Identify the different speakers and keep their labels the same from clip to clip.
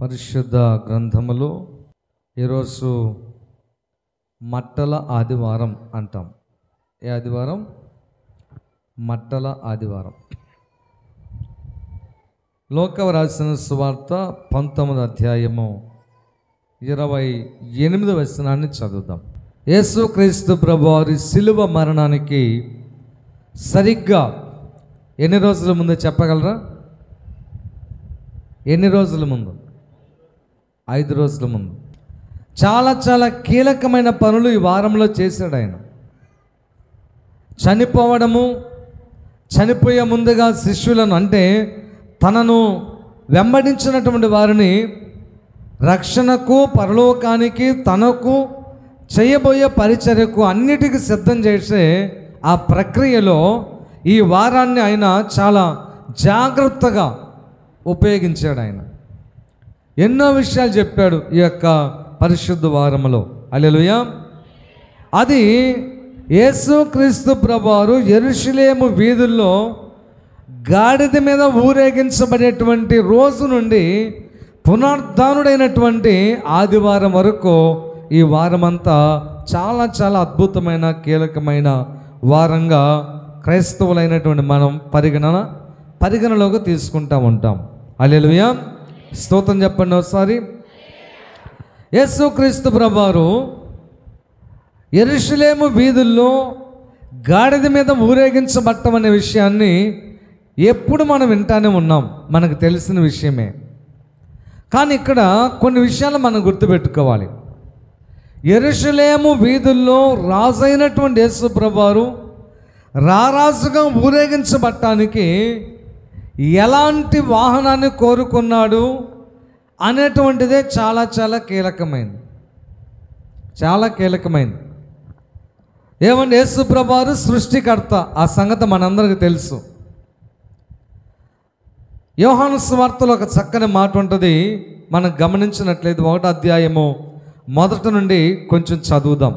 Speaker 1: పరిశుద్ధ గ్రంథములో ఈరోజు మట్టల ఆదివారం అంటాం. ఏ ఆదివారం? మట్టల ఆదివారం. లోక రాసిన సువార్త 19వ అధ్యాయము 28వ వచనాన్ని చదువుదాం. యేసుక్రీస్తు ప్రభువారి శిలువ మరణానికి సరిగ్గా ఎన్ని రోజుల ముందు చెప్పగలరా? ఎన్ని రోజుల ముందు? 5 రోజుల ముందు. చాలా కీలకమైన పనులు ఈ వారంలో చేశాడు ఆయన. చనిపోవడము, చనిపోయే ముందుగా శిష్యులను, అంటే తనను వెంబడించినటువంటి వారిని రక్షణకు, పరలోకానికి, తనకు చేయబోయే పరిచర్యకు అన్నిటికీ సిద్ధం చేసే ఆ ప్రక్రియలో ఈ వారాన్ని ఆయన చాలా జాగ్రత్తగా ఉపయోగించాడు. ఆయన ఎన్నో విషయాలు చెప్పాడు ఈ యొక్క పరిశుద్ధ వారములో. హల్లెలూయా. అది యేసుక్రీస్తు ప్రభువారు యెరూషలేము వీధుల్లో గాడిద మీద ఊరేగించబడేటువంటి రోజు నుండి పునరుద్ధానుడైనటువంటి ఆదివారం వరకు ఈ వారమంతా చాలా అద్భుతమైన కీలకమైన వారంగా క్రైస్తవులైనటువంటి మనం పరిగణలోకి తీసుకుంటూ ఉంటాం. హల్లెలూయా. స్తోత్రం చెప్పండి ఒకసారి. యేసుక్రీస్తు ప్రభువారు యెరూషలేము వీధుల్లో గాడిద మీద ఊరేగించబడటం అనే విషయాన్ని ఎప్పుడు మనం వింటానే ఉన్నాం, మనకు తెలిసిన విషయమే. కానీ ఇక్కడ కొన్ని విషయాలు మనం గుర్తుపెట్టుకోవాలి. యెరూషలేము వీధుల్లో రాజైనటువంటి యేసు ప్రభువారు రారాజుగా ఊరేగించబడటానికి ఎలాంటి వాహనాన్ని కోరుకున్నాడు అనేటువంటిదే చాలా కీలకమైనది. చాలా కీలకమైనది. ఏమంటే యేసు ప్రభువారు సృష్టికర్త, ఆ సంగతి మనందరికీ తెలుసు. యోహాను సువార్తలో ఒక చక్కని మాట ఉంటుంది, మనం గమనించినట్లయితే 1వ అధ్యాయము 1 నుండి కొంచెం చదువుదాం.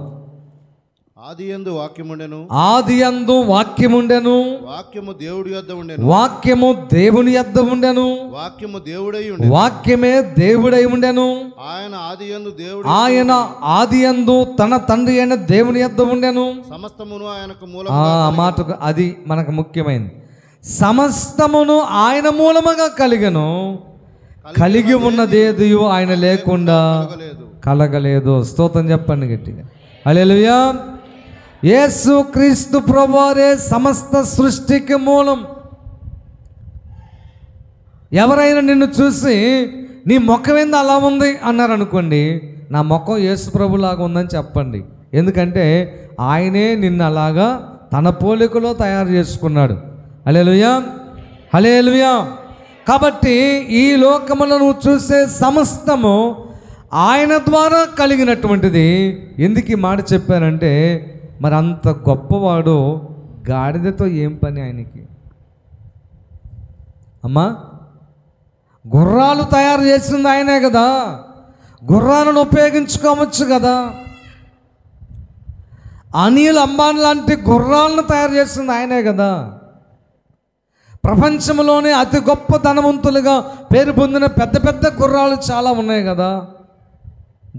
Speaker 2: ఆదియందు వాక్యముండెను,
Speaker 1: ఆదియందు వాక్యముండెను,
Speaker 2: వాక్యము దేవుడి యొద్ద ఉండెను,
Speaker 1: వాక్యము దేవుని యొద్ద ఉండెను,
Speaker 2: వాక్యము దేవుడై ఉండెను,
Speaker 1: వాక్యమే దేవుడై ఉండెను,
Speaker 2: ఆయన
Speaker 1: ఆదియందు తన తండ్రి అయిన దేవుని యొద్ద ఉండెను.
Speaker 2: సమస్తమును ఆయనకు
Speaker 1: ఆ
Speaker 2: మూలముగా
Speaker 1: మాటకు అది మనకు ముఖ్యమైనది. సమస్తమును ఆయన మూలముగా కలిగెను, కలిగి ఉన్నదేది ఆయన లేకుండా కలగలేదు. స్తోత్రం చెప్పండి గట్టిగా. హల్లెలూయా. యేసుక్రీస్తు ప్రభువారే సమస్త సృష్టికి మూలం. ఎవరైనా నిన్ను చూసి నీ ముఖం ఏంది అలా ఉంది అన్నారు అనుకోండి, నా ముఖం యేసు ప్రభులాగా ఉందని చెప్పండి. ఎందుకంటే ఆయనే నిన్ను అలాగా తన పోలికలో తయారు చేసుకున్నాడు. హల్లెలూయా. హల్లెలూయా. కాబట్టి ఈ లోకములో నువ్వు చూసే సమస్తము ఆయన ద్వారా కలిగినటువంటిది. ఎందుకు ఈ మాట చెప్పానంటే, మరి అంత గొప్పవాడు గాడిదతో ఏం పని ఆయనకి? అమ్మా, గుర్రాలు తయారు చేసింది ఆయనే కదా, గుర్రాలను ఉపయోగించుకోవచ్చు కదా. అనిల్ అంబానీ లాంటి గుర్రాలను తయారు చేసింది ఆయనే కదా. ప్రపంచంలోనే అతి గొప్ప ధనవంతులుగా పేరు పొందిన పెద్ద గుర్రాలు చాలా ఉన్నాయి కదా.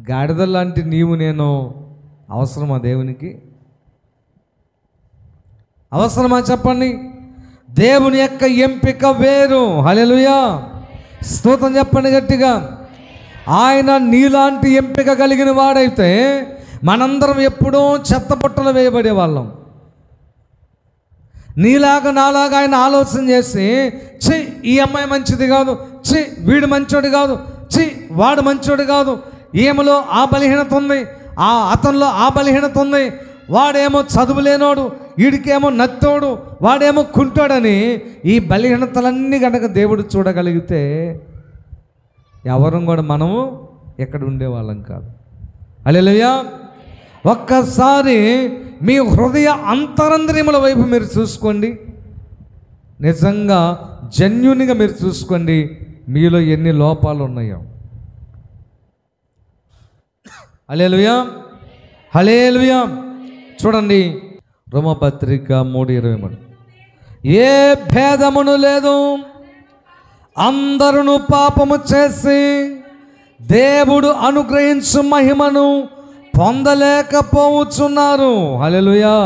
Speaker 1: గాడిద లాంటి నీవు నేను అవసరమా దేవునికి? అవసరమా చెప్పండి? దేవుని యొక్క ఎంపిక వేరు. హల్లెలూయా. స్తోత్రం చెప్పండి గట్టిగా. ఆయన నీలాంటి ఎంపిక కలిగిన వాడైతే మనందరం ఎప్పుడూ చెత్తపుట్టలు వేయబడే వాళ్ళం. నీలాగా నాలాగా ఆయన ఆలోచన చేసి, ఛీ ఈ అమ్మాయి మంచిది కాదు, ఛీ వీడు మంచోడు కాదు, ఛీ వాడు మంచోడు కాదు, ఈమెలో ఆ బలహీనత ఉంది, అతనిలో ఆ బలహీనత ఉంది, వాడేమో చదువు లేనోడు, వీడికేమో నత్తోడు, వాడేమో కుంటోడని ఈ బలహీనతలన్నీ కనుక దేవుడు చూడగలిగితే ఎవరు కూడా మనము ఎక్కడ ఉండేవాళ్ళం కాదు. హల్లెలూయా. ఒక్కసారి మీ హృదయ అంతరంద్రియముల వైపు మీరు చూసుకోండి. నిజంగా జెన్యూన్గా మీరు చూసుకోండి, మీలో ఎన్ని లోపాలు ఉన్నాయో. హల్లెలూయా. హల్లెలూయా. చూడండి, రోమపత్రిక 3:23. ఏ భేదమును లేదు, అందరూ పాపము చేసి దేవుడు అనుగ్రహించు మహిమను పొందలేకపోవచ్చున్నారు. హల్లెలూయా.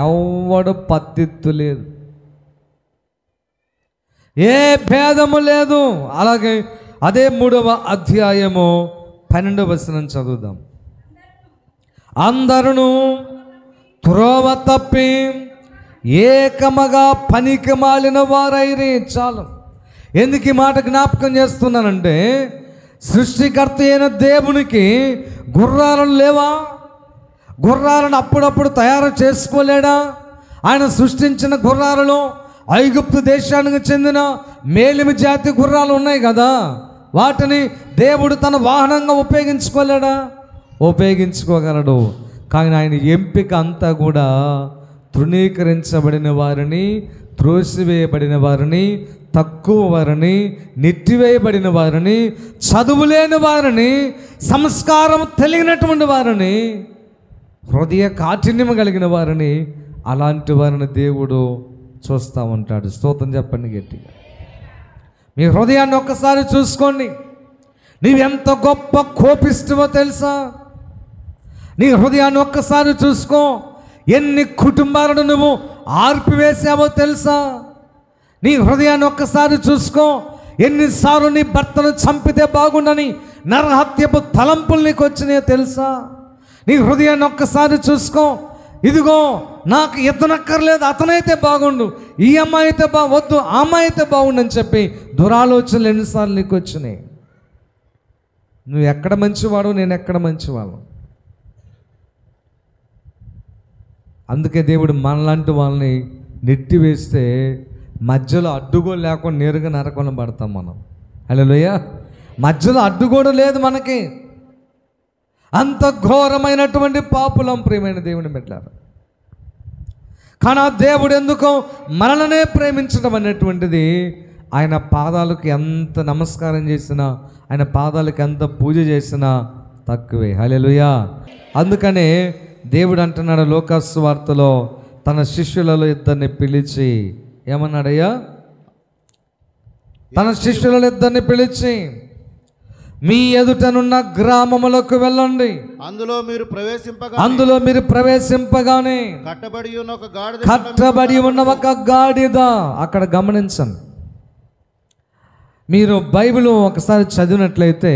Speaker 1: ఎవడు పత్తిత్తు లేదు, ఏ భేదము లేదు. అలాగే అదే 3వ అధ్యాయము 12వ వచనం చదువుదాం. అందరూ త్రోవ తప్పి ఏకముగా పనికి మాలిన వారైరి. చాలు. ఎందుకు ఈ మాట జ్ఞాపకం చేస్తున్నానంటే, సృష్టికర్త అయిన దేవునికి గుర్రాలను లేవా? గుర్రాలను అప్పుడప్పుడు తయారు చేసుకోలేడా? ఆయన సృష్టించిన గుర్రాలలో ఐగుప్తు దేశానికి చెందిన మేలిమి జాతి గుర్రాలు ఉన్నాయి కదా, వాటిని దేవుడు తన వాహనంగా ఉపయోగించుకోలేడా? ఉపయోగించుకోగలడు. కానీ ఆయన ఎంపిక అంతా కూడా తృణీకరించబడిన వారిని, త్రోసివేయబడిన వారిని, తక్కువ వారిని, నెట్టివేయబడిన వారిని, చదువులేని వారిని, సంస్కారం తెలియనటువంటి వారిని, హృదయ కాఠిన్యం కలిగిన వారిని, అలాంటి వారిని దేవుడు చూస్తూ ఉంటాడు. స్తోత్రం చెప్పండి గట్టిగా. మీ హృదయాన్ని ఒక్కసారి చూసుకోండి. నీవెంత గొప్ప కోపిస్తువో తెలుసా? నీ హృదయాన్ని ఒక్కసారి చూసుకో. ఎన్ని కుటుంబాలను నువ్వు ఆర్పివేసావో తెలుసా? నీ హృదయాన్ని ఒక్కసారి చూసుకో. ఎన్నిసార్లు నీ భర్తను చంపితే బాగుండని నరహత్యపు తలంపులు నీకు వచ్చినాయో తెలుసా? నీ హృదయాన్ని ఒక్కసారి చూసుకో. ఇదిగో నాకు ఇతనక్కర్లేదు, అతనైతే బాగుండు, ఈ అమ్మాయి అయితే వద్దు, ఆ అమ్మాయి అయితే బాగుండని చెప్పి దురాలోచనలు ఎన్నిసార్లు నీకు వచ్చినాయి? నువ్వు ఎక్కడ మంచివాడు, నేను ఎక్కడ మంచివాడు? అందుకే దేవుడు మనలాంటి వాళ్ళని నెట్టివేస్తే మధ్యలో అడ్డుగోడు లేకుండా నేరుగా నరకంలో పడతాం మనం. హల్లెలూయా. మధ్యలో అడ్డుగోడు లేదు మనకి. అంత ఘోరమైనటువంటి పాపులం ప్రియమైన దేవుని బిడ్డలారా. కానీ ఆ దేవుడు ఎందుకో మనలనే ప్రేమించడం అనేటువంటిది, ఆయన పాదాలకు ఎంత నమస్కారం చేసినా, ఆయన పాదాలకు ఎంత పూజ చేసినా తక్కువే. హల్లెలూయా. అందుకనే దేవుడు అంటున్నాడు లోకాసు వార్తలో, తన శిష్యులలో 2 పిలిచి ఏమన్నాడయ్యా? తన శిష్యులలో 2 పిలిచి, మీ ఎదుటనున్న గ్రామములకు వెళ్ళండి, అందులో మీరు ప్రవేశింపగానే కట్టబడి ఉన్న ఒక గాడిద. అక్కడ గమనించండి. మీరు బైబిల్ ఒకసారి చదివినట్లయితే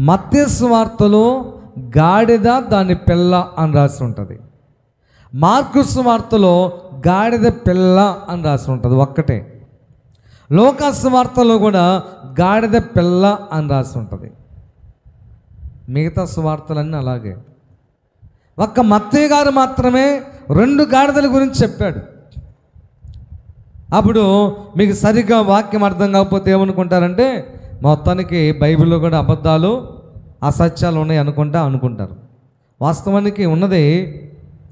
Speaker 1: మత్తయి సువార్తలో గాడిద దాని పిల్ల అని రాసి ఉంటుంది. మార్కు సువార్తలో గాడిద పిల్ల అని రాసి ఉంటుంది ఒక్కటే. లూకా సువార్తలో కూడా గాడిద పిల్ల అని రాసి ఉంటుంది. మిగతా సువార్తలన్నీ అలాగే. ఒక్క మత్తయి గారు మాత్రమే 2 గాడిదల గురించి చెప్పాడు. అప్పుడు మీకు సరిగ్గా వాక్యం అర్థం కాకపోతే ఏమనుకుంటారంటే, మొత్తానికి బైబిల్లో కూడా అబద్ధాలు, అసత్యాలు ఉన్నాయి అనుకుంటారు. వాస్తవానికి ఉన్నది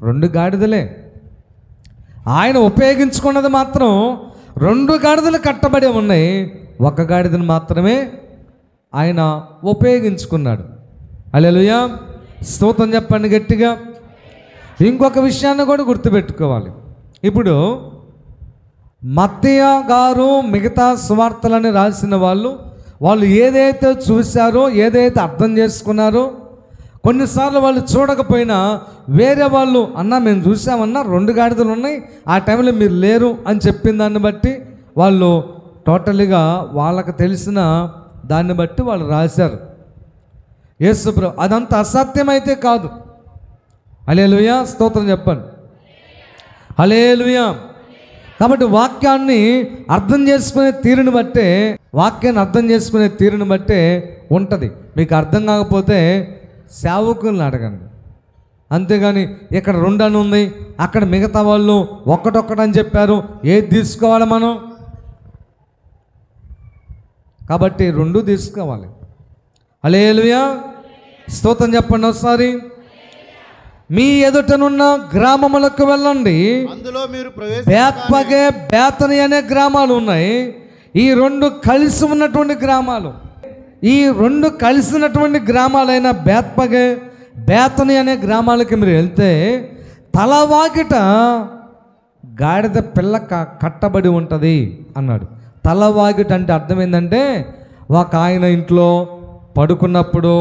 Speaker 1: 2 గాడిదలే. ఆయన ఉపయోగించుకున్నది మాత్రం 2 గాడిదలు కట్టబడి ఉన్నాయి. 1 గాడిదను మాత్రమే ఆయన ఉపయోగించుకున్నాడు. హల్లెలూయా. స్తోత్రం చెప్పండి గట్టిగా. ఇంకొక విషయాన్ని కూడా గుర్తుపెట్టుకోవాలి. ఇప్పుడు మత్తయి గారు మిగతా సువార్తలని రాసిన వాళ్ళు ఏదైతే చూశారో, ఏదైతే అర్థం చేసుకున్నారో, కొన్నిసార్లు వాళ్ళు చూడకపోయినా వేరే వాళ్ళు, అన్నా మేము చూసామన్నా 2 గాడిదలు ఉన్నాయి, ఆ టైంలో మీరు లేరు అని చెప్పిన దాన్ని బట్టి వాళ్ళు టోటల్గా వాళ్ళకి తెలిసిన దాన్ని బట్టి వాళ్ళు రాశారు. యేసు ప్రభు అదంతా అసత్యమైతే కాదు. హల్లెలూయా. స్తోత్రం చెప్పండి. హల్లెలూయా. కాబట్టి వాక్యాన్ని అర్థం చేసుకునే తీరుని బట్టే ఉంటుంది. మీకు అర్థం కాకపోతే సేవకుల్ని అడగండి. అంతేగాని ఇక్కడ 2 అని ఉంది, అక్కడ మిగతా వాళ్ళు 1 అని చెప్పారు, ఏది తీసుకోవాలి మనం? కాబట్టి 2 తీసుకోవాలి. హల్లెలూయా. స్తోత్రం చెప్పండి ఒకసారి. మీ ఎదుటనున్న గ్రామములకు వెళ్ళండి, అందులో మీరు బేత్పగే, బేతని అనే గ్రామాలు ఉన్నాయి. ఈ 2 కలిసి ఉన్నటువంటి గ్రామాలు, ఈ 2 కలిసినటువంటి గ్రామాలైన బేత్పగే, బేతని అనే గ్రామాలకి మీరు వెళ్తే తలవాకిట గాడిద పిల్ల కట్టబడి ఉంటుంది అన్నాడు. తలవాకిట అంటే అర్థం ఏంటంటే, ఒక ఆయన ఇంట్లో పడుకున్నప్పుడు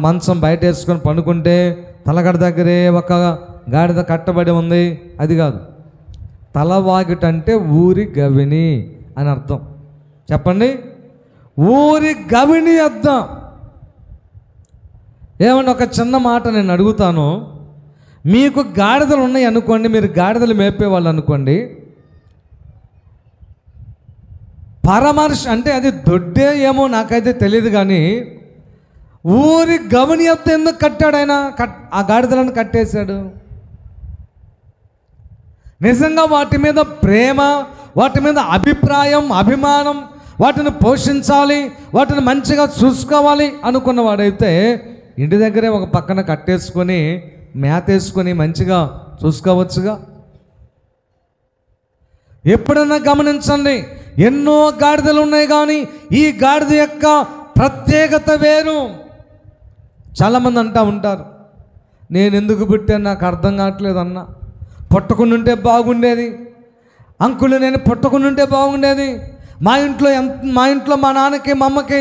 Speaker 1: మంచం బయట వేసుకొని పడుకుంటే తలగడ దగ్గరే ఒక గాడిద కట్టబడి ఉంది, అది కాదు. తలవాకిటంటే ఊరి గవిని అని అర్థం. చెప్పండి, ఊరి గవిని అర్థం. ఏమన్నా ఒక చిన్న మాట నేను అడుగుతాను. మీకు గాడిదలు ఉన్నాయి అనుకోండి, మీరు గాడిదలు మేపేవాళ్ళు అనుకోండి, పరామర్శ అంటే అది దొడ్డే ఏమో నాకైతే తెలియదు, కానీ ఊరి గవిని అర్థం ఎందుకు కట్టాడు ఆయన? ఆ గాడిదలను కట్టేశాడు. నిజంగా వాటి మీద ప్రేమ, వాటి మీద అభిప్రాయం, అభిమానం, వాటిని పోషించాలి, వాటిని మంచిగా చూసుకోవాలి అనుకున్నవాడైతే ఇంటి దగ్గరే ఒక పక్కన కట్టేసుకొని మేతేసుకొని మంచిగా చూసుకోవచ్చుగా. ఎప్పుడైనా గమనించండి, ఎన్నో గాడిదలు ఉన్నాయి, కానీ ఈ గాడిద యొక్క ప్రత్యేకత వేరు. చాలామంది అంటూ ఉంటారు, నేను ఎందుకు పుట్టాను నాకు అర్థం కావట్లేదు అన్న, పుట్టకుండుంటే బాగుండేది అంకులు, నేను పుట్టకుండుంటే బాగుండేది. మా ఇంట్లో మా నాన్నకి మా అమ్మకి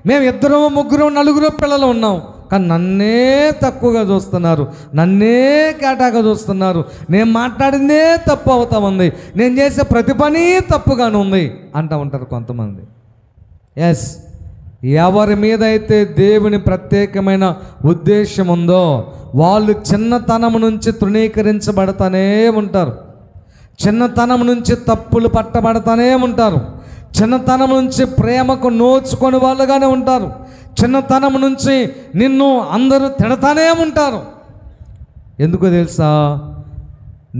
Speaker 1: మేము 2 3 4 పిల్లలు ఉన్నాం, కానీ నన్నే తక్కువగా చూస్తున్నారు, నన్నే కేటాగా చూస్తున్నారు, నేను మాట్లాడిందే తప్పు అవుతా ఉంది, నేను చేసే ప్రతి పని తప్పుగానే ఉంది అంటూ ఉంటారు కొంతమంది. ఎస్, ఎవరి మీద అయితే దేవుని ప్రత్యేకమైన ఉద్దేశం ఉందో వాళ్ళు చిన్నతనం నుంచి తృణీకరించబడతానే ఉంటారు, చిన్నతనం నుంచి తప్పులు పట్టబడతానే ఉంటారు, చిన్నతనం నుంచి ప్రేమకు నోచుకొని వాళ్ళుగానే ఉంటారు, చిన్నతనం నుంచి నిన్ను అందరూ తిడతానే ఉంటారు. ఎందుకో తెలుసా?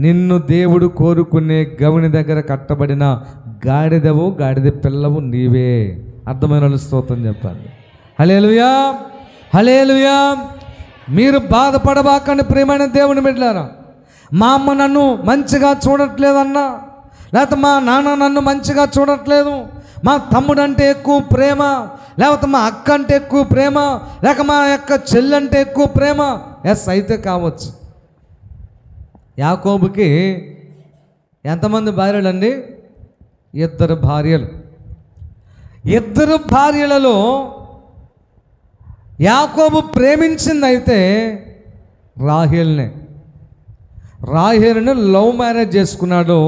Speaker 1: నిన్ను దేవుడు కోరుకునే గవిని దగ్గర కట్టబడిన గాడిదవు, గాడిద పిల్లవు నీవే. అర్థమైన వాళ్ళు స్తోత్రం చెప్పండి. హల్లెలూయా, హల్లెలూయా. మీరు బాధపడబాకండి ప్రియమైన దేవుని బిడ్డలారా. మా అమ్మ నన్ను మంచిగా చూడట్లేదన్నా, లేకపోతే మా నాన్న నన్ను మంచిగా చూడట్లేదు, మా తమ్ముడు అంటే ఎక్కువ ప్రేమ, లేకపోతే మా అక్క అంటే ఎక్కువ ప్రేమ, లేక మా యొక్క చెల్లి అంటే ఎక్కువ ప్రేమ. ఎస్, అయితే కావచ్చు. యాకోబుకి ఎంతమంది భార్యలండి? 2 భార్యలు. 2 భార్యలలో యాకోబు ప్రేమించింది అయితే రాహేల్నే. రాహేలుని లవ్ మ్యారేజ్ చేసుకున్నాడు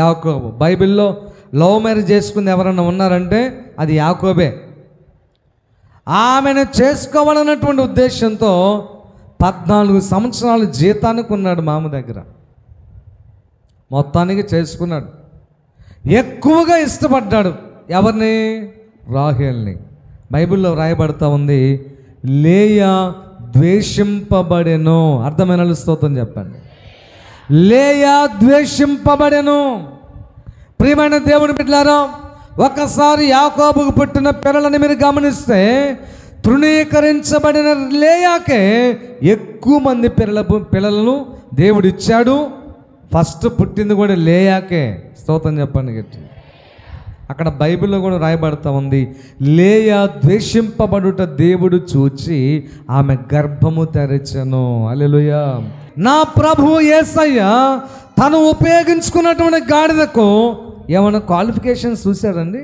Speaker 1: యాకోబు. బైబిల్లో లవ్ మ్యారేజ్ చేసుకుంది ఎవరన్నా ఉన్నారంటే అది యాకోబే. ఆమెను చేసుకోవాలన్నటువంటి ఉద్దేశంతో 14 సంవత్సరాలు జీతానికి ఉన్నాడు మామ దగ్గర. మొత్తానికి చేసుకున్నాడు. ఎక్కువగా ఇష్టపడ్డాడు ఎవరిని? రాహేల్ని. బైబిల్లో రాయబడతా ఉంది, లేయా ద్వేషింపబడెను. అర్థమైన స్తోత్రం చెప్పండి. లేయా ద్వేషింపబడెను. ప్రియమైన దేవుని బిడ్డలారా, ఒకసారి యాకోబుకు పుట్టిన పిల్లలని మీరు గమనిస్తే తృణీకరించబడిన లేయాకే ఎక్కువ మంది పిల్లలను దేవుడు ఇచ్చాడు. ఫస్ట్ పుట్టింది కూడా లేయాకే. స్తోత్రం చెప్పండి గట్టి. అక్కడ బైబిల్లో కూడా రాయబడతా ఉంది, లేయా ద్వేషింపబడుట దేవుడు చూచి ఆమె గర్భము తెరచెను. హల్లెలూయా. నా ప్రభువు యేసయ్య తను ఉపయోగించుకున్నటువంటి గాడిదకు ఏమైనా క్వాలిఫికేషన్స్ చూశారండి?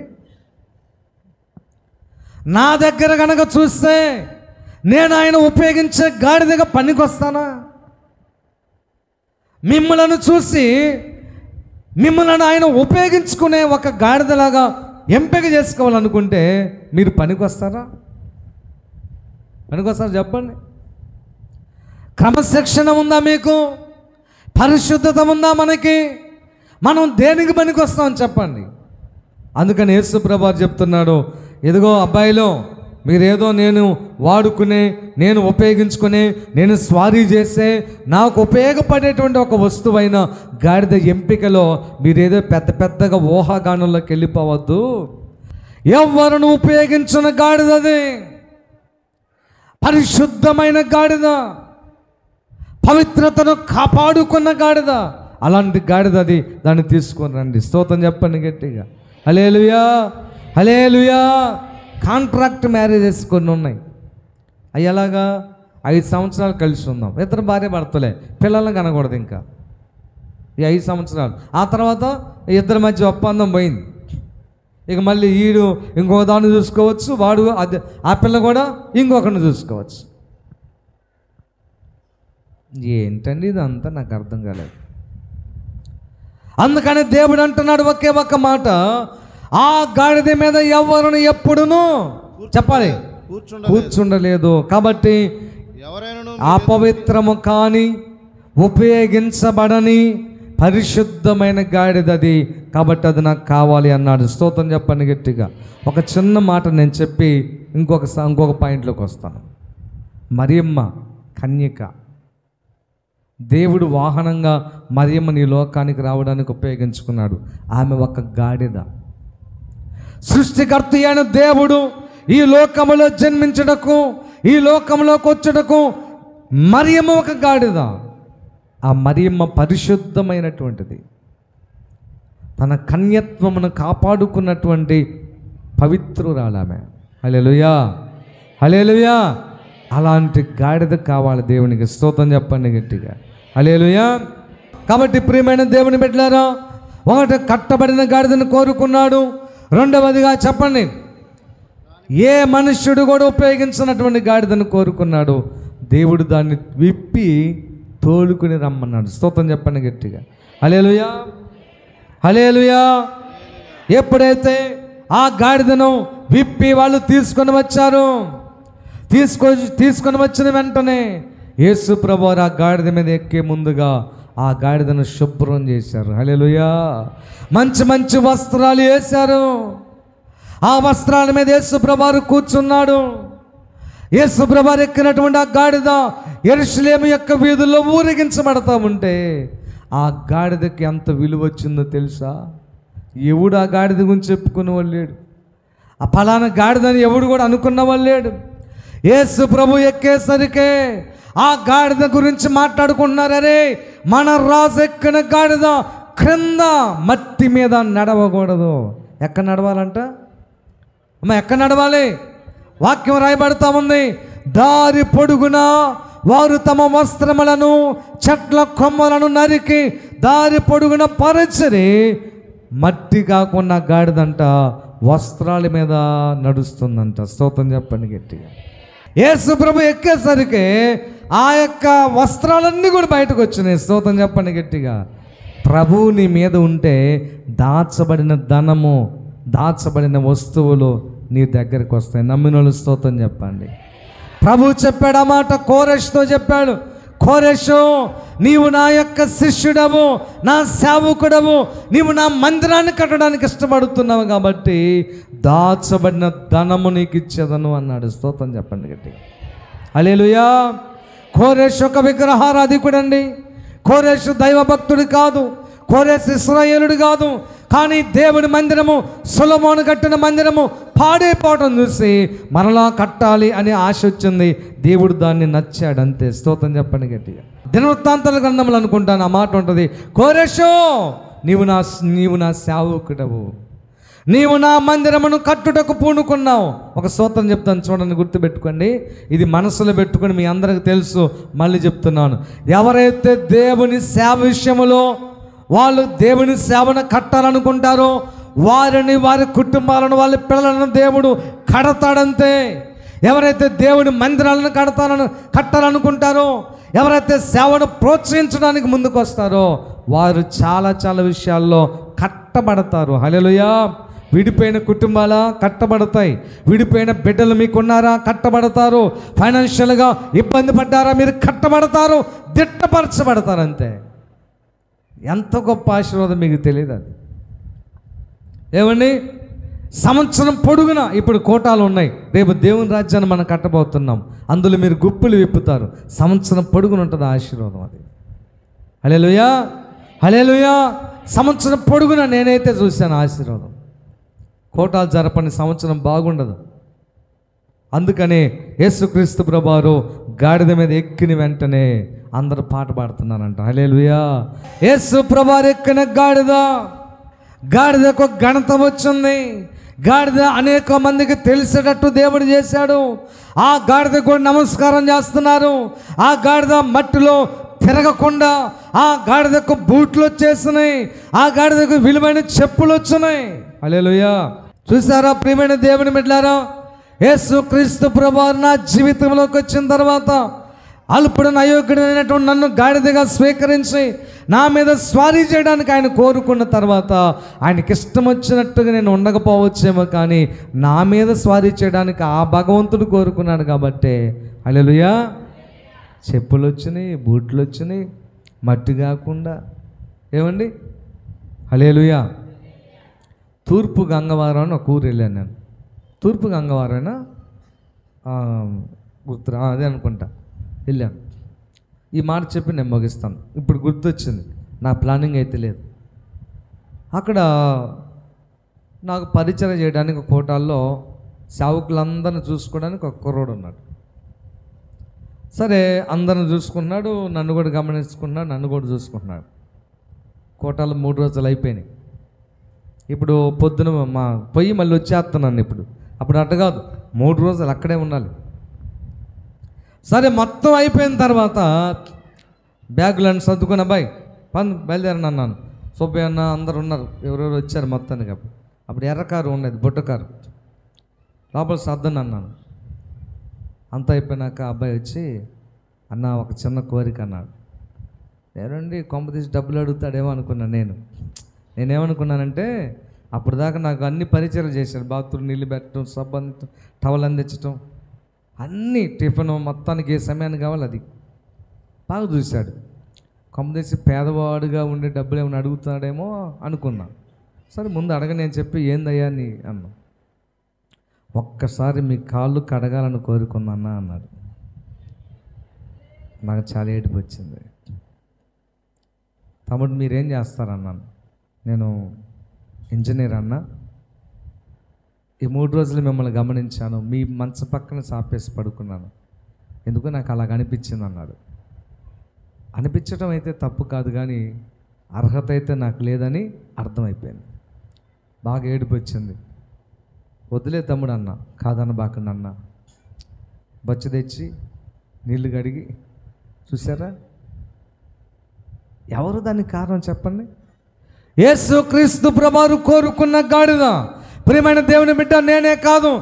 Speaker 1: నా దగ్గర కనుక చూస్తే నేను ఆయన ఉపయోగించే గాడిదగా పనికొస్తానా? మిమ్మల్ని చూసి మిమ్మల్ని ఆయన ఉపయోగించుకునే ఒక గాడిదలాగా ఎంపిక చేసుకోవాలనుకుంటే మీరు పనికొస్తారా? పనికొస్తారా చెప్పండి. క్రమశిక్షణ ఉందా మీకు? పరిశుద్ధత ఉందా మనకి? మనం దేనికి పనికొస్తామని చెప్పండి. అందుకని యేసు ప్రభువు చెప్తున్నాడు, ఇదిగో అబ్బాయిలో మీరేదో నేను వాడుకునే, నేను ఉపయోగించుకునే, నేను స్వారీ చేసే, నాకు ఉపయోగపడేటువంటి ఒక వస్తువైన గాడిద ఎంపికలో మీరేదో పెద్దగా ఊహాగానంలోకి వెళ్ళిపోవద్దు. ఎవరిని ఉపయోగించిన గాడిదది పరిశుద్ధమైన గాడిద, పవిత్రతను కాపాడుకున్న గాడిద. అలాంటి గాడిద అది, దాన్ని తీసుకొని రండి. స్తోత్రం చెప్పండి గట్టిగా. హల్లెలూయా, హల్లెలూయా. కాంట్రాక్ట్ మ్యారేజెస్ కొన్ని ఉన్నాయి. అవి ఎలాగా? 5 సంవత్సరాలు కలిసి ఉందాం, 2 భార్య భర్తలే, పిల్లలను కనకూడదు ఇంకా ఈ 5 సంవత్సరాలు. ఆ తర్వాత 2 మధ్య ఒప్పందం పోయింది, ఇక మళ్ళీ ఈడు ఇంకొక దాన్ని చూసుకోవచ్చు, వాడు అది ఆ పిల్ల కూడా ఇంకొకరిని చూసుకోవచ్చు. ఏంటండి ఇదంతా నాకు అర్థం కాలేదు. అందుకని దేవుడు అంటున్నాడు ఒకే ఒక్క మాట, ఆ గాడిద మీద ఎవరిని ఎప్పుడును చెప్పాలి కూర్చుండలేదు. కాబట్టి
Speaker 2: ఎవరైనా
Speaker 1: అపవిత్రము కాని ఉపయోగించబడని పరిశుద్ధమైన గాడిదది, కాబట్టి అది నాకు కావాలి అన్నాడు. స్తోత్రం చెప్పండి గట్టిగా. ఒక చిన్న మాట నేను చెప్పి ఇంకొక పాయింట్లోకి వస్తాను. మరియమ్మ కన్యక, దేవుడు వాహనంగా మరియమ్మని ఈ లోకానికి రావడానికి ఉపయోగించుకున్నాడు. ఆమె ఒక గాడిద. సృష్టికర్త అయిన దేవుడు ఈ లోకములో జన్మించుటకు, ఈ లోకంలోకి వచ్చుటకు మరియమ్మ ఒక గాడిద. ఆ మరియమ్మ పరిశుద్ధమైనటువంటిది, తన కన్యత్వమును కాపాడుకున్నటువంటి పవిత్రురాలామె. హల్లెలూయా, హల్లెలూయా. అలాంటి గాడిద కావాలి దేవునికి. స్తోత్రం చెప్పండి గట్టిగా, హల్లెలూయా. కాబట్టి ప్రియమైన దేవుని బిడ్డలారా, ఒకటి కట్టబడిన గాడిదను కోరుకున్నాడు. రెండవదిగా చెప్పండి, ఏ మనుష్యుడు కూడా ఉపయోగించినటువంటి గాడిదను కోరుకున్నాడు. దేవుడు దాన్ని విప్పి తోలుకుని రమ్మన్నాడు. స్తోత్రం చెప్పండి గట్టిగా, హల్లెలూయా, హల్లెలూయా. ఎప్పుడైతే ఆ గాడిదను విప్పి వాళ్ళు తీసుకొని వచ్చారు, తీసుకొని వచ్చిన వెంటనే యేసు ప్రభువారు ఆ గాడిద మీద ఎక్కే ముందుగా ఆ గాడిదను శుభ్రం చేశారు. హల్లెలూయా. మంచి మంచి వస్త్రాలు వేశారు. ఆ వస్త్రాల మీద యేసు ప్రభువారు కూర్చున్నాడు. యేసు ప్రభువారు ఎక్కినటువంటి ఆ గాడిద యెరూషలేము యొక్క వీధుల్లో ఊరేగించబడతా ఉంటే ఆ గాడిదకి ఎంత విలువ వచ్చిందో తెలుసా? ఎవడు ఆ గాడిద గురించి చెప్పుకునేవాళ్ళు లేడు. ఆ ఫలానా గాడిదని ఎవడు కూడా అనుకున్నవాళ్ళు లేడు. యేసు ప్రభు ఎక్కేసరికే ఆ గాడిద గురించి మాట్లాడుకుంటున్నారు. అరే, మన రాజు ఎక్కిన గాడిద క్రింద మట్టి మీద నడవకూడదు. ఎక్కడ నడవాలంట అమ్మ? ఎక్కడ నడవాలి? వాక్యం రాయబడతా ఉంది, దారి పొడుగున వారు తమ వస్త్రములను చెట్ల కొమ్మలను నరికి దారి పొడుగున పరచరి. మట్టి కాకుండా గాడిదంట వస్త్రాల మీద నడుస్తుందంట. స్తోత్రం చెప్పండి గట్టిగా. యేసు ప్రభు ఎక్కేసరికి ఆ యొక్క వస్త్రాలన్నీ కూడా బయటకు వచ్చినాయి. స్తోత్రం చెప్పండి గట్టిగా. ప్రభువు నీ మీద ఉంటే దాచబడిన ధనము, దాచబడిన వస్తువులు నీ దగ్గరికి వస్తాయి. నమ్మినోళ్ళు స్తోత్రం చెప్పండి. ప్రభు చెప్పాడు ఆ మాట, కోరెషుతో చెప్పాడు, కోరెషు, నీవు నా యొక్క శిష్యుడవు, నా సేవకుడవు, నీవు నా మందిరాన్ని కట్టడానికి ఇష్టపడుతున్నావు కాబట్టి దాచబడిన ధనము నీకు ఇచ్చేదను అన్నాడు. స్తోత్రం చెప్పండి గట్టిగా, హల్లెలూయా. కోరెషు ఒక విగ్రహారాధికుడండి. కోరెషు దైవభక్తుడు కాదు, కోరెషు ఇశ్రాయేలుడు కాదు. కానీ దేవుడి మందిరము, సొలొమోను కట్టిన మందిరము పాడైపోవటం చూసి మరలా కట్టాలి అనే ఆశ వచ్చింది. దేవుడు దాన్ని నచ్చాడు అంతే. స్తోత్రం చెప్పండి గట్టిగా. దినవృత్తాంతాల గ్రంథంలో అనుకుంటాను ఆ మాట ఉంటుంది, కోరెషు, నీవు నా సేవకుడవు, నీవు నా మందిరమును కట్టుటకు పూనుకున్నావు. ఒక స్తోత్రం చెప్తాను చూడండి, గుర్తుపెట్టుకోండి. ఇది మనసులో పెట్టుకొని మీ అందరికి తెలుసు, మళ్ళీ చెప్తున్నాను. ఎవరైతే దేవుని సేవ విషయంలో వాళ్ళు దేవుని సేవను కట్టాలనుకుంటారో వారిని, వారి కుటుంబాలను, వాళ్ళ పిల్లలను దేవుడు కడతాడంతే. ఎవరైతే దేవుని మందిరాలను కట్టాలనుకుంటారో, ఎవరైతే సేవను ప్రోత్సహించడానికి ముందుకు వస్తారో వారు చాలా చాలా విషయాల్లో కట్టబడతారు. హల్లెలూయా. విడిపోయిన కుటుంబాల కట్టబడతాయి. విడిపోయిన బిడ్డలు మీకున్నారా? కట్టబడతారు. ఫైనాన్షియల్గా ఇబ్బంది పడ్డారా? మీరు కట్టబడతారు, దిట్టపరచబడతారు అంతే. ఎంత గొప్ప ఆశీర్వాదం మీకు తెలియదు అది. ఏమండి, సంవత్సరం పొడుగున ఇప్పుడు కోటాలు ఉన్నాయి. రేపు దేవుని రాజ్యాన్ని మనం కట్టబోతున్నాం. అందులో మీరు గుప్పులు విప్పుతారు. సంవత్సరం పొడుగున ఉంటుంది ఆశీర్వాదం అది. హల్లెలూయా, హల్లెలూయా. సంవత్సరం పొడుగున నేనైతే చూశాను ఆశీర్వాదం. కోటాలు జరపని సంవత్సరం బాగుండదు. అందుకనే యేసుక్రీస్తు ప్రభువారు గాడిద మీద ఎక్కిన వెంటనే అందరూ పాట పాడుతున్నారంట. హల్లెలూయా. యేసు ప్రభువారు ఎక్కిన గాడిదకు ఘనత వచ్చింది. గాడిద అనేక మందికి తెలిసేటట్టు దేవుడు చేశాడు. ఆ గాడిద కూడా నమస్కారం చేస్తున్నారు. ఆ గాడిద మట్టిలో తిరగకుండా ఆ గాడిదకు బూట్లు వచ్చేసినాయి. ఆ గాడిదకు విలువైన చెప్పులు వచ్చినాయి. హల్లెలూయా. చూసారా ప్రియమైన దేవుని బిడ్డలారా, యేసు క్రీస్తు ప్రభువారు నా జీవితంలోకి వచ్చిన తర్వాత అల్పుడైన అయోగ్యుడైనటువంటి నన్ను గాడిదగా స్వీకరించి నా మీద స్వారీ చేయడానికి ఆయన కోరుకున్న తర్వాత ఆయనకి ఇష్టం వచ్చినట్టుగా నేను ఉండకపోవచ్చేమో, కానీ నా మీద స్వారీ చేయడానికి ఆ భగవంతుడు కోరుకున్నాడు కాబట్టి హల్లెలూయా. చెప్పులు వచ్చినాయి, బూట్లు వచ్చినాయి, మట్టి కాకుండా. ఏమండి హల్లెలూయా. తూర్పు గంగవారం అని ఒక ఊరు వెళ్ళాను నేను. తూర్పు గంగవారైనా గుర్తు అదే అనుకుంటా, వెళ్ళాను. ఈ మాట చెప్పి నేను ముగిస్తాను. ఇప్పుడు గుర్తొచ్చింది, నా ప్లానింగ్ అయితే లేదు. అక్కడ నాకు పరిచయం చేయడానికి కోటాల్లో సేవకులందరిని చూసుకోవడానికి ఒక కుర్రోడు ఉన్నాడు. సరే అందరిని చూసుకున్నాడు, నన్ను కూడా గమనించుకున్నాడు, నన్ను కూడా చూసుకుంటున్నాడు. కోటాలు 3 రోజులు అయిపోయినాయి. ఇప్పుడు పొద్దున పోయి మళ్ళీ వచ్చేస్తున్నాను. అప్పుడు అట్ట కాదు, 3 రోజులు అక్కడే ఉండాలి. సరే మొత్తం అయిపోయిన తర్వాత బ్యాగులను సర్దుకున్న అబ్బాయి బయలుదేరని అన్నాను. సుబ్బయ్య అన్న అందరు ఉన్నారు, ఎవరెవరు వచ్చారు మొత్తానికి. అప్పుడు ఎర్ర కారు ఉండేది, బుట్ట కారు, లోపల సర్దని అన్నాను. అంతా అయిపోయినాక అబ్బాయి వచ్చి, అన్న ఒక చిన్న కోరిక అన్నాడు. నేనండి కొంప తీసి డబ్బులు అడుగుతాడేమో అనుకున్నాను. నేనేమనుకున్నానంటే అప్పుడు దాకా నాకు అన్ని పరిచయాలు చేశాడు. బాత్రూమ్ నీళ్ళు పెట్టడం, సబ్బు అందించడం, టవల్ అందించడం, అన్నీ టిఫిన్ మొత్తానికి ఏ సమయానికి కావాలి అది బాగా చూశాడు. కొంప తీసి పేదవాడుగా ఉండే డబ్బులు ఏమైనా అడుగుతాడేమో అనుకున్నా. సరే ముందు అడగని అని చెప్పి, ఏందయ్యా అని అన్నా. ఒక్కసారి మీ కాళ్ళు కడగాలని కోరుకున్నా అన్నాడు. నాకు చాలా ఏడుపు వచ్చింది. తమ్ముడు మీరేం చేస్తారన్నాను. నేను ఇంజనీర్ అన్నా. ఈ 3 రోజులు మిమ్మల్ని గమనించాను, మీ మంచం పక్కన సాపేసి పడుకున్నాను, ఎందుకు నాకు అలాగ అనిపించింది అన్నాడు. అనిపించడం అయితే తప్పు కాదు, కానీ అర్హత అయితే నాకు లేదని అర్థమైపోయింది. బాగా ఏడుపు వచ్చింది. వదిలే తమ్ముడు అన్న, కాదన్న బాకండి అన్న. బొచ్చు తెచ్చి నీళ్లు కడిగి, చూసారా ఎవరు దానికి కారణం చెప్పండి? యేసు క్రీస్తు ప్రభువారు కోరుకున్న గాడిద. ప్రియమైన దేవుని బిడ్డ, నేనే కాదు,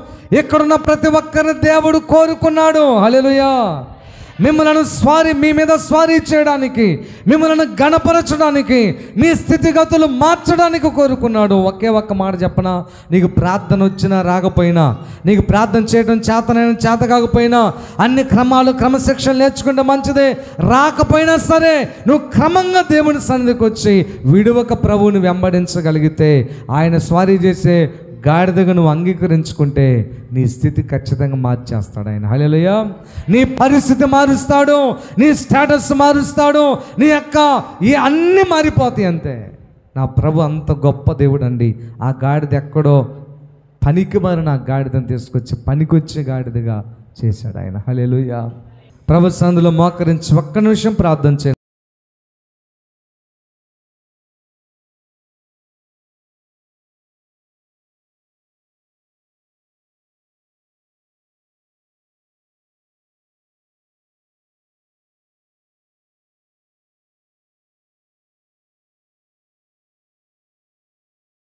Speaker 1: ఇక్కడున్న ప్రతి ఒక్కరిని దేవుడు కోరుకున్నాడు. హల్లెలూయా. మిమ్మల్ని మీ మీద స్వారీ చేయడానికి, మిమ్మల్ని గణపరచడానికి, మీ స్థితిగతులు మార్చడానికి కోరుకున్నాడు. ఒకే ఒక్క మాట చెప్పనా, నీకు ప్రార్థన వచ్చినా రాకపోయినా, నీకు ప్రార్థన చేయడం చేత కాకపోయినా, అన్ని క్రమశిక్షణ నేర్చుకుంటే మంచిదే. రాకపోయినా సరే నువ్వు క్రమంగా దేవుని సన్నిధికి వచ్చి విడువక ప్రభువుని వెంబడించగలిగితే, ఆయన స్వారీ చేసే గాడిదగా నువ్వు అంగీకరించుకుంటే నీ స్థితి ఖచ్చితంగా మార్చేస్తాడు ఆయన. హల్లెలూయా. నీ పరిస్థితి మారుస్తాడు, నీ స్టేటస్ మారుస్తాడు, నీ యొక్క ఈ అన్నీ మారిపోతాయి అంతే. నా ప్రభు అంత గొప్ప దేవుడు అండి. ఆ గాడిద ఎక్కడో పనికి మారిన ఆ గాడిదని తీసుకొచ్చి పనికొచ్చే గాడిదగా చేశాడు ఆయన. హల్లెలూయా. ప్రభు సన్నిధిలో మోకరించి ఒక్క నిమిషం ప్రార్థన చేయండి.